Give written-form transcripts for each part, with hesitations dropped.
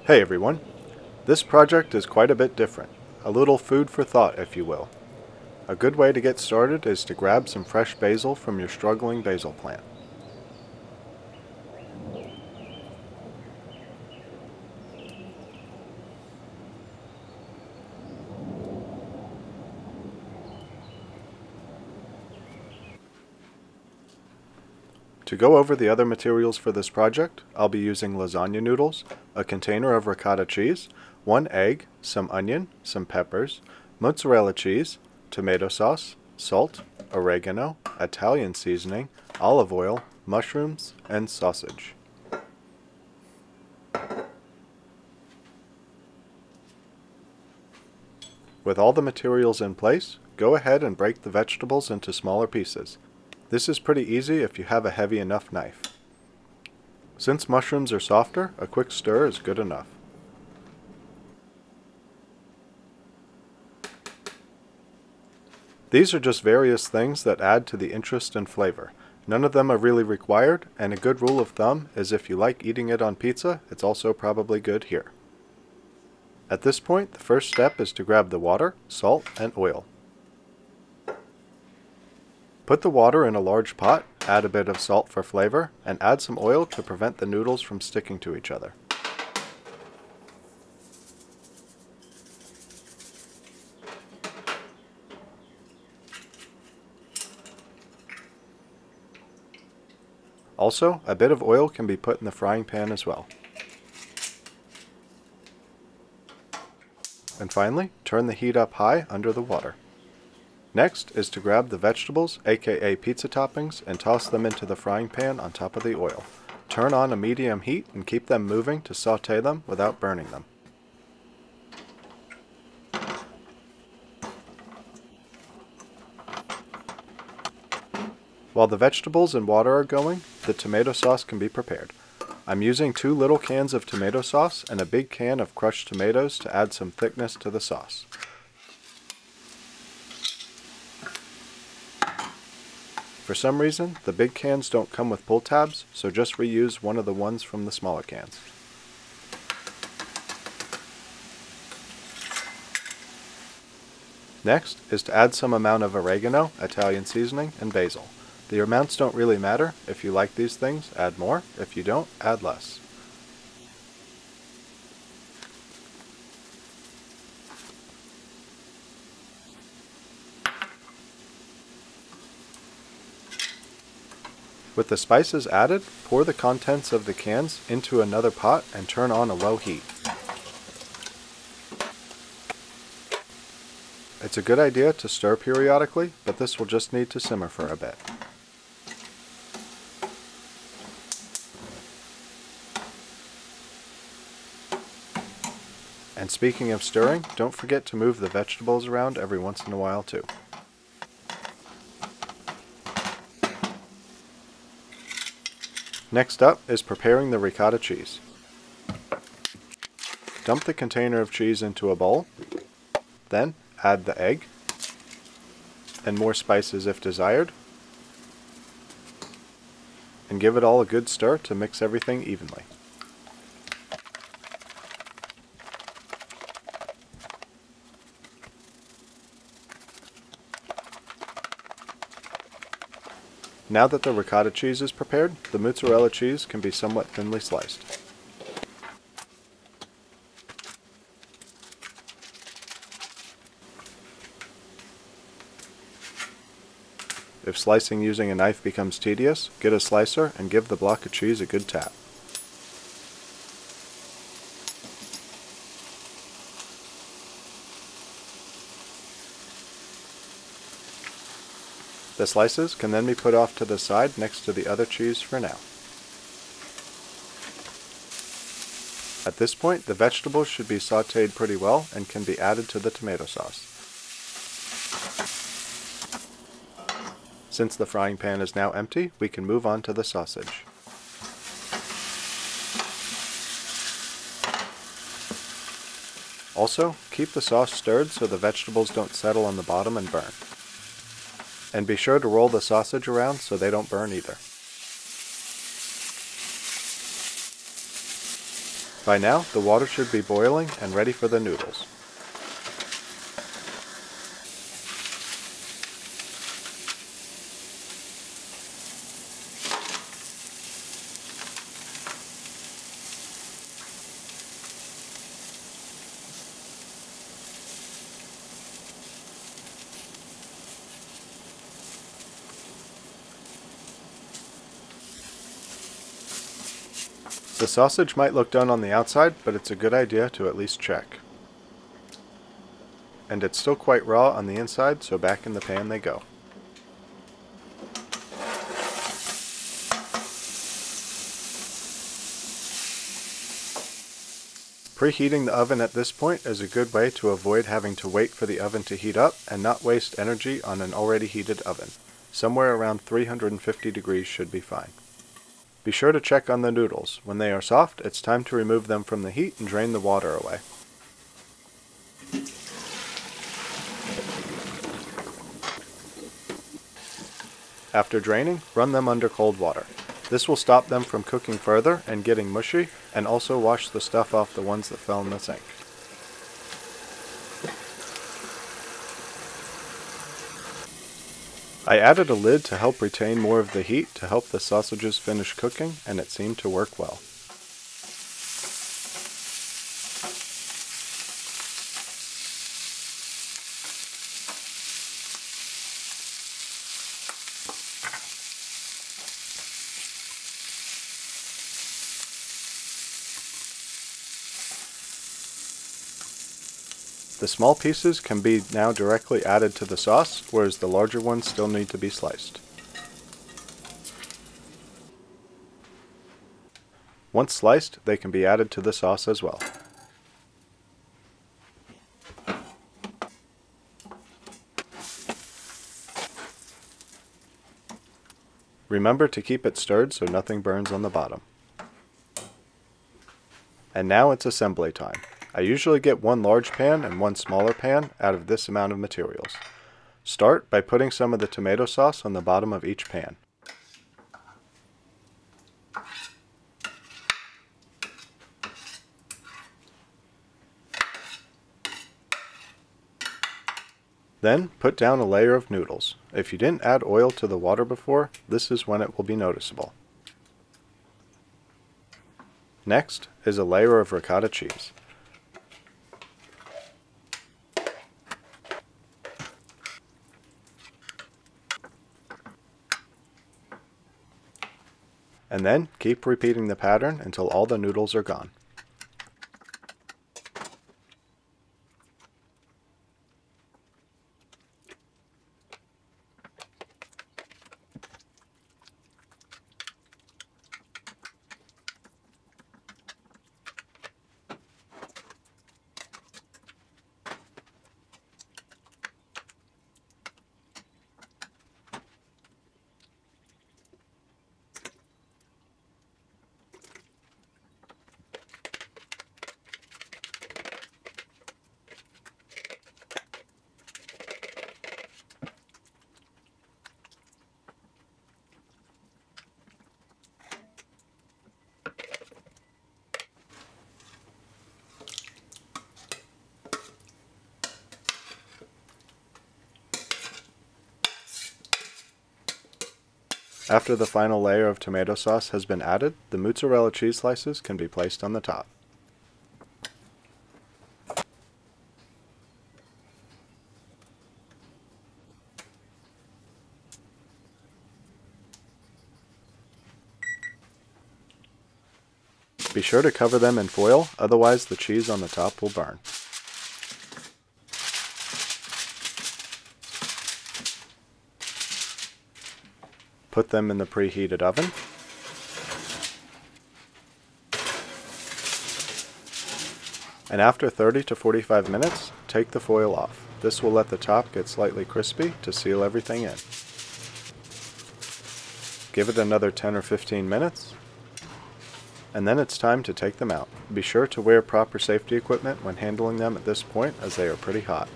Hey everyone, this project is quite a bit different, a little food for thought if you will. A good way to get started is to grab some fresh basil from your struggling basil plant. To go over the other materials for this project, I'll be using lasagna noodles, a container of ricotta cheese, 1 egg, some onion, some peppers, mozzarella cheese, tomato sauce, salt, oregano, Italian seasoning, olive oil, mushrooms, and sausage. With all the materials in place, go ahead and break the vegetables into smaller pieces. This is pretty easy if you have a heavy enough knife. Since mushrooms are softer, a quick stir is good enough. These are just various things that add to the interest and flavor. None of them are really required, and a good rule of thumb is if you like eating it on pizza, it's also probably good here. At this point, the first step is to grab the water, salt, and oil. Put the water in a large pot, add a bit of salt for flavor, and add some oil to prevent the noodles from sticking to each other. Also, a bit of oil can be put in the frying pan as well. And finally, turn the heat up high under the water. Next is to grab the vegetables, aka pizza toppings, and toss them into the frying pan on top of the oil. Turn on a medium heat and keep them moving to saute them without burning them. While the vegetables and water are going, the tomato sauce can be prepared. I'm using 2 little cans of tomato sauce and a big can of crushed tomatoes to add some thickness to the sauce. For some reason, the big cans don't come with pull tabs, so just reuse one of the ones from the smaller cans. Next is to add some amount of oregano, Italian seasoning, and basil. The amounts don't really matter. If you like these things, add more. If you don't, add less. With the spices added, pour the contents of the cans into another pot and turn on a low heat. It's a good idea to stir periodically, but this will just need to simmer for a bit. And speaking of stirring, don't forget to move the vegetables around every once in a while too. Next up is preparing the ricotta cheese. Dump the container of cheese into a bowl, then add the egg, and more spices if desired, and give it all a good stir to mix everything evenly. Now that the ricotta cheese is prepared, the mozzarella cheese can be somewhat thinly sliced. If slicing using a knife becomes tedious, get a slicer and give the block of cheese a good tap. The slices can then be put off to the side next to the other cheese for now. At this point, the vegetables should be sautéed pretty well and can be added to the tomato sauce. Since the frying pan is now empty, we can move on to the sausage. Also, keep the sauce stirred so the vegetables don't settle on the bottom and burn. And be sure to roll the sausage around so they don't burn either. By now, the water should be boiling and ready for the noodles. The sausage might look done on the outside, but it's a good idea to at least check. And it's still quite raw on the inside, so back in the pan they go. Preheating the oven at this point is a good way to avoid having to wait for the oven to heat up and not waste energy on an already heated oven. Somewhere around 350 degrees should be fine. Be sure to check on the noodles. When they are soft, it's time to remove them from the heat and drain the water away. After draining, run them under cold water. This will stop them from cooking further and getting mushy, and also wash the stuff off the ones that fell in the sink. I added a lid to help retain more of the heat to help the sausages finish cooking, and it seemed to work well. The small pieces can be now directly added to the sauce, whereas the larger ones still need to be sliced. Once sliced, they can be added to the sauce as well. Remember to keep it stirred so nothing burns on the bottom. And now it's assembly time. I usually get one large pan and one smaller pan out of this amount of materials. Start by putting some of the tomato sauce on the bottom of each pan. Then put down a layer of noodles. If you didn't add oil to the water before, this is when it will be noticeable. Next is a layer of ricotta cheese. And then keep repeating the pattern until all the noodles are gone. After the final layer of tomato sauce has been added, the mozzarella cheese slices can be placed on the top. Be sure to cover them in foil, otherwise the cheese on the top will burn. Put them in the preheated oven. And after 30 to 45 minutes, take the foil off. This will let the top get slightly crispy to seal everything in. Give it another 10 or 15 minutes, and then it's time to take them out. Be sure to wear proper safety equipment when handling them at this point, as they are pretty hot.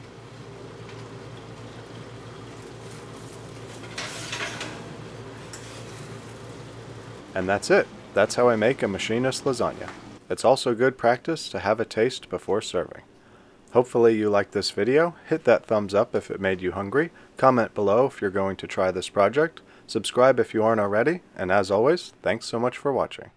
And that's it. That's how I make a Machinist lasagna. It's also good practice to have a taste before serving. Hopefully you liked this video. Hit that thumbs up if it made you hungry. Comment below if you're going to try this project. Subscribe if you aren't already. And as always, thanks so much for watching.